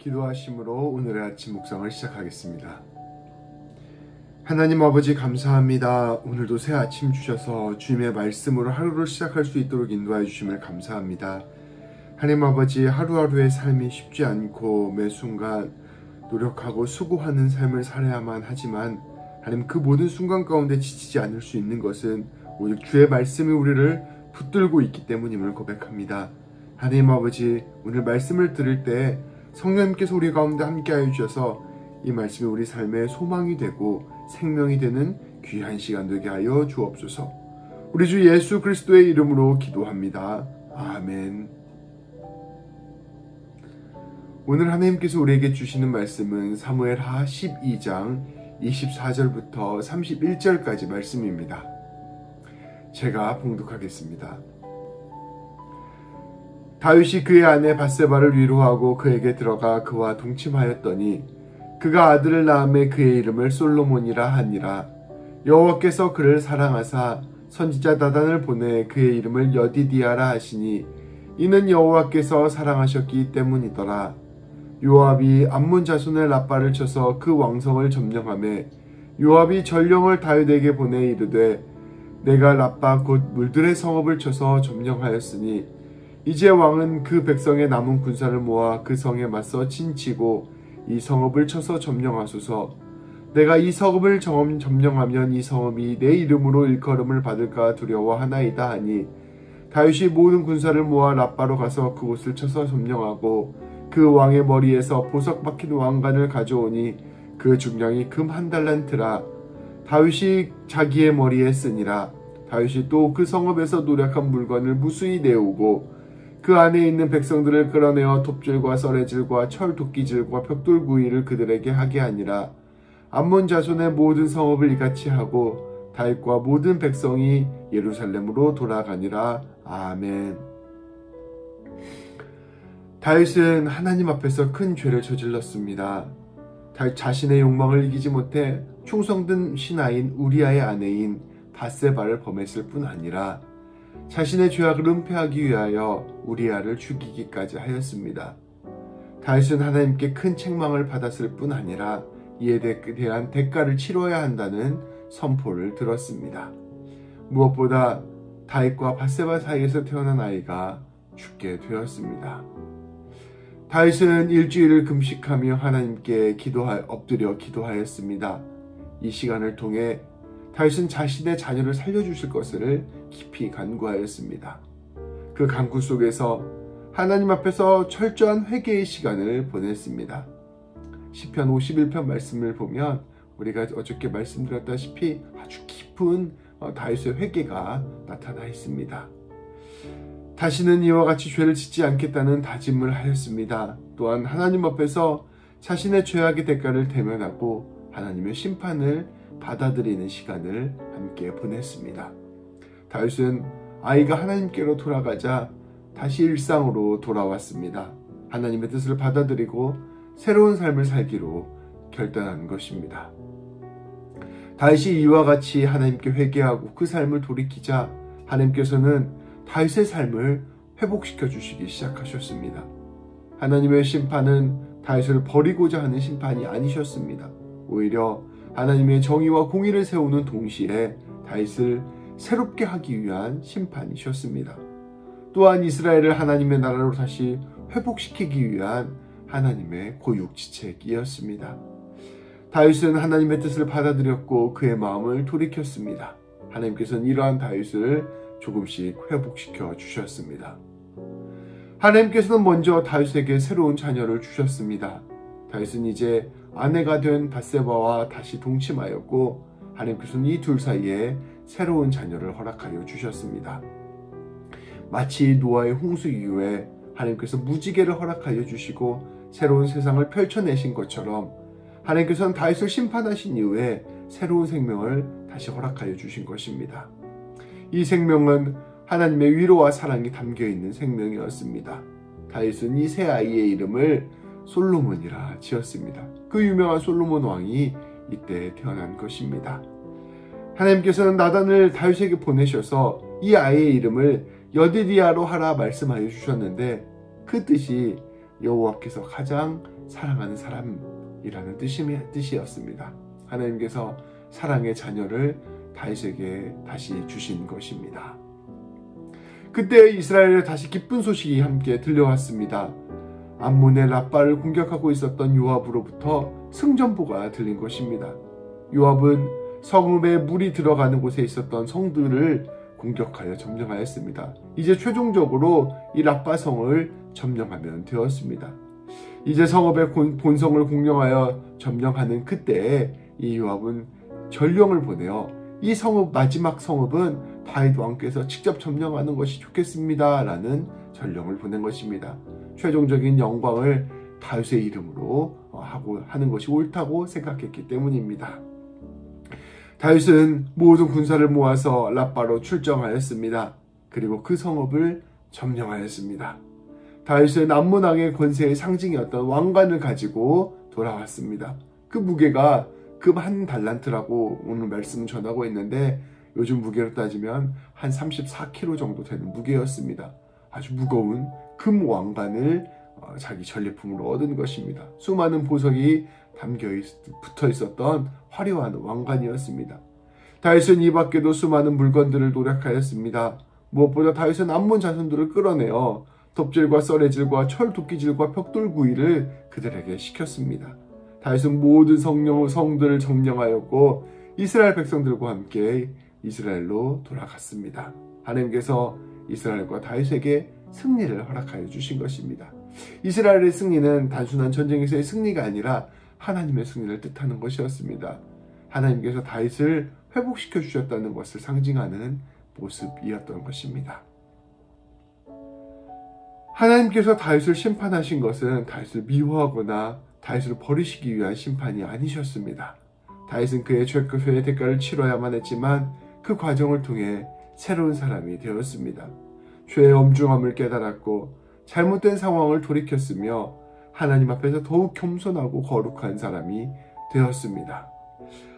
기도하심으로 오늘의 아침 묵상을 시작하겠습니다. 하나님 아버지 감사합니다. 오늘도 새 아침 주셔서 주님의 말씀으로 하루를 시작할 수 있도록 인도하여 주심을 감사합니다. 하나님 아버지, 하루하루의 삶이 쉽지 않고 매 순간 노력하고 수고하는 삶을 살아야만 하지만 하나님 그 모든 순간 가운데 지치지 않을 수 있는 것은 오직 주의 말씀이 우리를 붙들고 있기 때문임을 고백합니다. 하나님 아버지, 오늘 말씀을 들을 때 성령님께서 우리 가운데 함께하여 주셔서 이 말씀이 우리 삶의 소망이 되고 생명이 되는 귀한 시간 되게 하여 주옵소서. 우리 주 예수 그리스도의 이름으로 기도합니다. 아멘. 오늘 하나님께서 우리에게 주시는 말씀은 사무엘하 12장 24절부터 31절까지 말씀입니다. 제가 봉독하겠습니다. 다윗이 그의 아내 밧세바를 위로하고 그에게 들어가 그와 동침하였더니 그가 아들을 낳음에 그의 이름을 솔로몬이라 하니라. 여호와께서 그를 사랑하사 선지자 나단을 보내 그의 이름을 여디디아라 하시니 이는 여호와께서 사랑하셨기 때문이더라. 요압이 암몬 자손의 라빠를 쳐서 그 왕성을 점령하매 요압이 전령을 다윗에게 보내 이르되 내가 라빠 곧 물들의 성읍을 쳐서 점령하였으니 이제 왕은 그 백성의 남은 군사를 모아 그 성에 맞서 진치고 이 성읍을 쳐서 점령하소서. 내가 이 성읍을 점령하면 이 성읍이 내 이름으로 일컬음을 받을까 두려워하나이다 하니 다윗이 모든 군사를 모아 라빠로 가서 그곳을 쳐서 점령하고 그 왕의 머리에서 보석 박힌 왕관을 가져오니 그 중량이 금 1달란트라. 다윗이 자기의 머리에 쓰니라. 다윗이 또 그 성읍에서 노력한 물건을 무수히 내오고 그 안에 있는 백성들을 끌어내어 톱질과 썰해질과 철 도끼질과 벽돌 구이를 그들에게 하게 하니라. 암몬 자손의 모든 성읍을 이같이 하고 다윗과 모든 백성이 예루살렘으로 돌아가니라. 아멘. 다윗은 하나님 앞에서 큰 죄를 저질렀습니다. 다윗 자신의 욕망을 이기지 못해 충성된 신하인 우리아의 아내인 밧세바를 범했을 뿐 아니라 자신의 죄악을 은폐하기 위하여 우리아를 죽이기까지 하였습니다. 다윗은 하나님께 큰 책망을 받았을 뿐 아니라 이에 대한 대가를 치러야 한다는 선포를 들었습니다. 무엇보다 다윗과 밧세바 사이에서 태어난 아이가 죽게 되었습니다. 다윗은 일주일을 금식하며 하나님께 엎드려 기도하였습니다. 이 시간을 통해 다윗은 자신의 자녀를 살려주실 것을 깊이 간구하였습니다. 그 간구 속에서 하나님 앞에서 철저한 회개의 시간을 보냈습니다. 시편 51편 말씀을 보면 우리가 어저께 말씀드렸다시피 아주 깊은 다윗의 회개가 나타나 있습니다. 다시는 이와 같이 죄를 짓지 않겠다는 다짐을 하였습니다. 또한 하나님 앞에서 자신의 죄악의 대가를 대면하고 하나님의 심판을 받아들이는 시간을 함께 보냈습니다. 다윗은 아이가 하나님께로 돌아가자 다시 일상으로 돌아왔습니다. 하나님의 뜻을 받아들이고 새로운 삶을 살기로 결단한 것입니다. 다윗이 이와 같이 하나님께 회개하고 그 삶을 돌이키자 하나님께서는 다윗의 삶을 회복시켜 주시기 시작하셨습니다. 하나님의 심판은 다윗을 버리고자 하는 심판이 아니셨습니다. 오히려 하나님의 정의와 공의를 세우는 동시에 다윗을 새롭게 하기 위한 심판이셨습니다. 또한 이스라엘을 하나님의 나라로 다시 회복시키기 위한 하나님의 고육지책이었습니다. 다윗은 하나님의 뜻을 받아들였고 그의 마음을 돌이켰습니다. 하나님께서는 이러한 다윗을 조금씩 회복시켜 주셨습니다. 하나님께서는 먼저 다윗에게 새로운 자녀를 주셨습니다. 다윗은 이제 아내가 된 밧세바와 다시 동침하였고 하나님께서는 이 둘 사이에 새로운 자녀를 허락하여 주셨습니다. 마치 노아의 홍수 이후에 하나님께서 무지개를 허락하여 주시고 새로운 세상을 펼쳐내신 것처럼 하나님께서는 다윗을 심판하신 이후에 새로운 생명을 다시 허락하여 주신 것입니다. 이 생명은 하나님의 위로와 사랑이 담겨있는 생명이었습니다. 다윗은 이 새 아이의 이름을 솔로몬이라 지었습니다. 그 유명한 솔로몬 왕이 이때 태어난 것입니다. 하나님께서는 나단을 다윗에게 보내셔서 이 아이의 이름을 여디디아로 하라 말씀하여 주셨는데 그 뜻이 여호와께서 가장 사랑하는 사람이라는 뜻이었습니다. 하나님께서 사랑의 자녀를 다윗에게 다시 주신 것입니다. 그때 이스라엘에 다시 기쁜 소식이 함께 들려왔습니다. 암몬의 랍바를 공격하고 있었던 요압으로부터 승전보가 들린 것입니다. 요압은 성읍에 물이 들어가는 곳에 있었던 성들을 공격하여 점령하였습니다. 이제 최종적으로 이 랍바 성을 점령하면 되었습니다. 이제 성읍의 본성을 공격하여 점령하는 그때에 이 요압은 전령을 보내어 이 성읍, 마지막 성읍은 다윗 왕께서 직접 점령하는 것이 좋겠습니다 라는 전령을 보낸 것입니다. 최종적인 영광을 다윗의 이름으로 하는 것이 옳다고 생각했기 때문입니다. 다윗은 모든 군사를 모아서 랍바로 출정하였습니다. 그리고 그 성읍을 점령하였습니다. 다윗은 암몬 왕의 권세의 상징이었던 왕관을 가지고 돌아왔습니다. 그 무게가 금 한 달란트라고 오늘 말씀 전하고 있는데 요즘 무게로 따지면 한 34kg 정도 되는 무게였습니다. 아주 무거운 금 왕관을 자기 전리품으로 얻은 것입니다. 수많은 보석이 붙어 있었던 화려한 왕관이었습니다. 다윗은 이 밖에도 수많은 물건들을 노력하였습니다. 무엇보다 다윗은 암몬 자손들을 끌어내어 톱질과 썰해질과 철 도끼질과 벽돌구이를 그들에게 시켰습니다. 다윗은 모든 성들을 점령하였고 이스라엘 백성들과 함께 이스라엘로 돌아갔습니다. 하나님께서 이스라엘과 다윗에게 승리를 허락하여 주신 것입니다. 이스라엘의 승리는 단순한 전쟁에서의 승리가 아니라 하나님의 승리를 뜻하는 것이었습니다. 하나님께서 다윗을 회복시켜 주셨다는 것을 상징하는 모습이었던 것입니다. 하나님께서 다윗을 심판하신 것은 다윗을 미워하거나 다윗을 버리시기 위한 심판이 아니셨습니다. 다윗은 그의 죄의 대가를 치러야만 했지만 그 과정을 통해 새로운 사람이 되었습니다. 죄의 엄중함을 깨달았고 잘못된 상황을 돌이켰으며 하나님 앞에서 더욱 겸손하고 거룩한 사람이 되었습니다.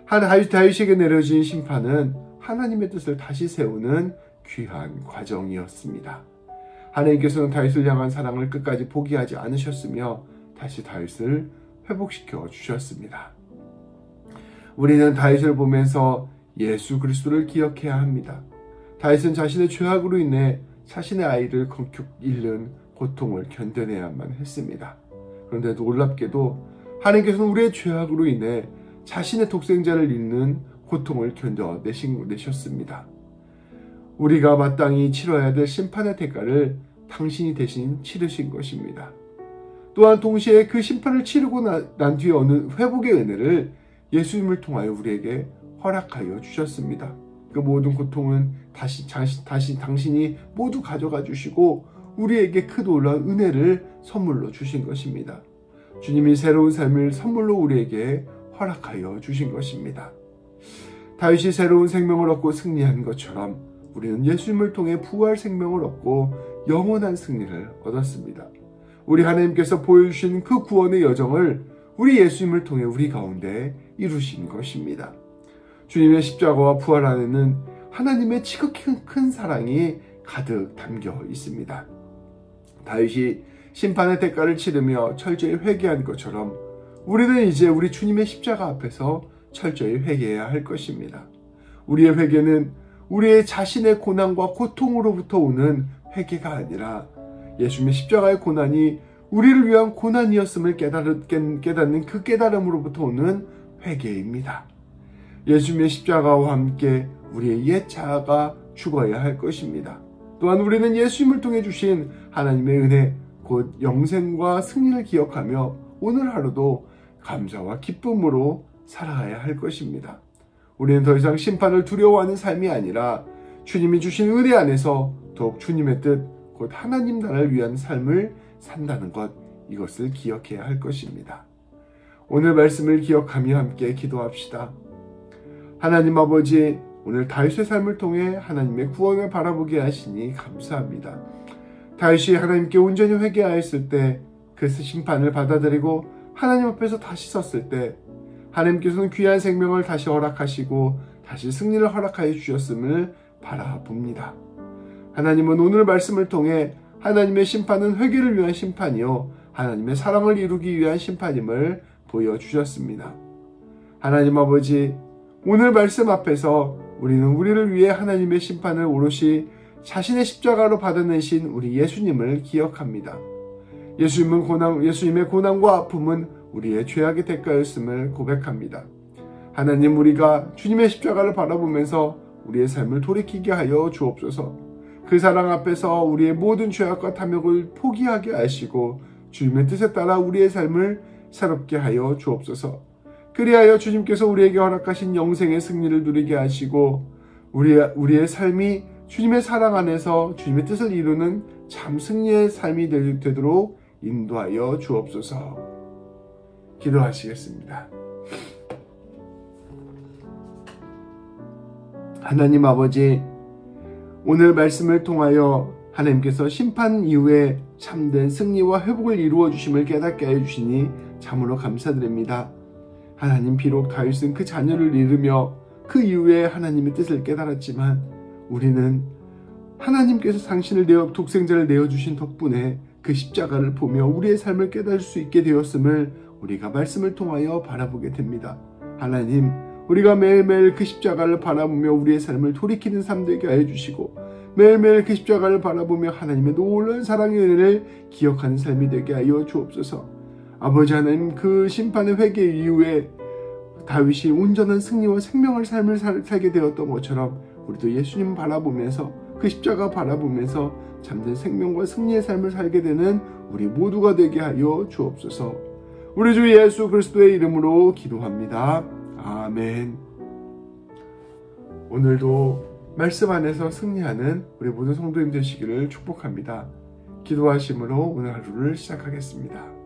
다윗에게 내려진 심판은 하나님의 뜻을 다시 세우는 귀한 과정이었습니다. 하나님께서는 다윗을 향한 사랑을 끝까지 포기하지 않으셨으며 다시 다윗을 회복시켜 주셨습니다. 우리는 다윗을 보면서 예수 그리스도를 기억해야 합니다. 다윗은 자신의 죄악으로 인해 자신의 아이를 잃는 고통을 견뎌내야만 했습니다. 그런데 놀랍게도 하나님께서는 우리의 죄악으로 인해 자신의 독생자를 잃는 고통을 견뎌내셨습니다. 우리가 마땅히 치러야 될 심판의 대가를 당신이 대신 치르신 것입니다. 또한 동시에 그 심판을 치르고 난 뒤에 얻는 회복의 은혜를 예수님을 통하여 우리에게 허락하여 주셨습니다. 그 모든 고통은 다시 당신이 모두 가져가 주시고 우리에게 그 놀라운 은혜를 선물로 주신 것입니다. 주님이 새로운 삶을 선물로 우리에게 허락하여 주신 것입니다. 다윗이 새로운 생명을 얻고 승리한 것처럼 우리는 예수님을 통해 부활 생명을 얻고 영원한 승리를 얻었습니다. 우리 하나님께서 보여주신 그 구원의 여정을 우리 예수님을 통해 우리 가운데 이루신 것입니다. 주님의 십자가와 부활 안에는 하나님의 지극히 큰 사랑이 가득 담겨 있습니다. 다윗이 심판의 대가를 치르며 철저히 회개한 것처럼 우리는 이제 우리 주님의 십자가 앞에서 철저히 회개해야 할 것입니다. 우리의 회개는 우리의 자신의 고난과 고통으로부터 오는 회개가 아니라 예수님의 십자가의 고난이 우리를 위한 고난이었음을 깨닫는 그 깨달음으로부터 오는 회개입니다. 예수님의 십자가와 함께 우리의 옛 자아가 죽어야 할 것입니다. 또한 우리는 예수님을 통해 주신 하나님의 은혜, 곧 영생과 승리를 기억하며 오늘 하루도 감사와 기쁨으로 살아가야 할 것입니다. 우리는 더 이상 심판을 두려워하는 삶이 아니라 주님이 주신 은혜 안에서 더욱 주님의 뜻, 곧 하나님 나라를 위한 삶을 산다는 것, 이것을 기억해야 할 것입니다. 오늘 말씀을 기억하며 함께 기도합시다. 하나님 아버지, 오늘 다윗의 삶을 통해 하나님의 구원을 바라보게 하시니 감사합니다. 다윗이 하나님께 온전히 회개하였을 때 그 심판을 받아들이고 하나님 앞에서 다시 섰을 때 하나님께서는 귀한 생명을 다시 허락하시고 다시 승리를 허락하여 주셨음을 바라봅니다. 하나님은 오늘 말씀을 통해 하나님의 심판은 회개를 위한 심판이요 하나님의 사랑을 이루기 위한 심판임을 보여주셨습니다. 하나님 아버지, 오늘 말씀 앞에서 우리는 우리를 위해 하나님의 심판을 오롯이 자신의 십자가로 받아내신 우리 예수님을 기억합니다. 예수님의 고난과 아픔은 우리의 죄악의 대가였음을 고백합니다. 하나님, 우리가 주님의 십자가를 바라보면서 우리의 삶을 돌이키게 하여 주옵소서. 그 사랑 앞에서 우리의 모든 죄악과 탐욕을 포기하게 하시고 주님의 뜻에 따라 우리의 삶을 새롭게 하여 주옵소서. 그리하여 주님께서 우리에게 허락하신 영생의 승리를 누리게 하시고 우리의 삶이 주님의 사랑 안에서 주님의 뜻을 이루는 참 승리의 삶이 되도록 인도하여 주옵소서. 기도하시겠습니다. 하나님 아버지, 오늘 말씀을 통하여 하나님께서 심판 이후에 참된 승리와 회복을 이루어 주심을 깨닫게 하여 주시니 참으로 감사드립니다. 하나님, 비록 다윗은 그 자녀를 잃으며 그 이후에 하나님의 뜻을 깨달았지만 우리는 하나님께서 당신을 독생자를 내어주신 덕분에 그 십자가를 보며 우리의 삶을 깨달을 수 있게 되었음을 우리가 말씀을 통하여 바라보게 됩니다. 하나님, 우리가 매일매일 그 십자가를 바라보며 우리의 삶을 돌이키는 삶 되게 하여 주시고 매일매일 그 십자가를 바라보며 하나님의 놀라운 사랑의 은혜를 기억하는 삶이 되게 하여 주옵소서. 아버지 하나님, 그 심판의 회개 이후에 다윗이 온전한 승리와 생명의 삶을 살게 되었던 것처럼 우리도 예수님 바라보면서 그 십자가 바라보면서 참된 생명과 승리의 삶을 살게 되는 우리 모두가 되게 하여 주옵소서. 우리 주 예수 그리스도의 이름으로 기도합니다. 아멘. 오늘도 말씀 안에서 승리하는 우리 모든 성도님 되시기를 축복합니다. 기도하심으로 오늘 하루를 시작하겠습니다.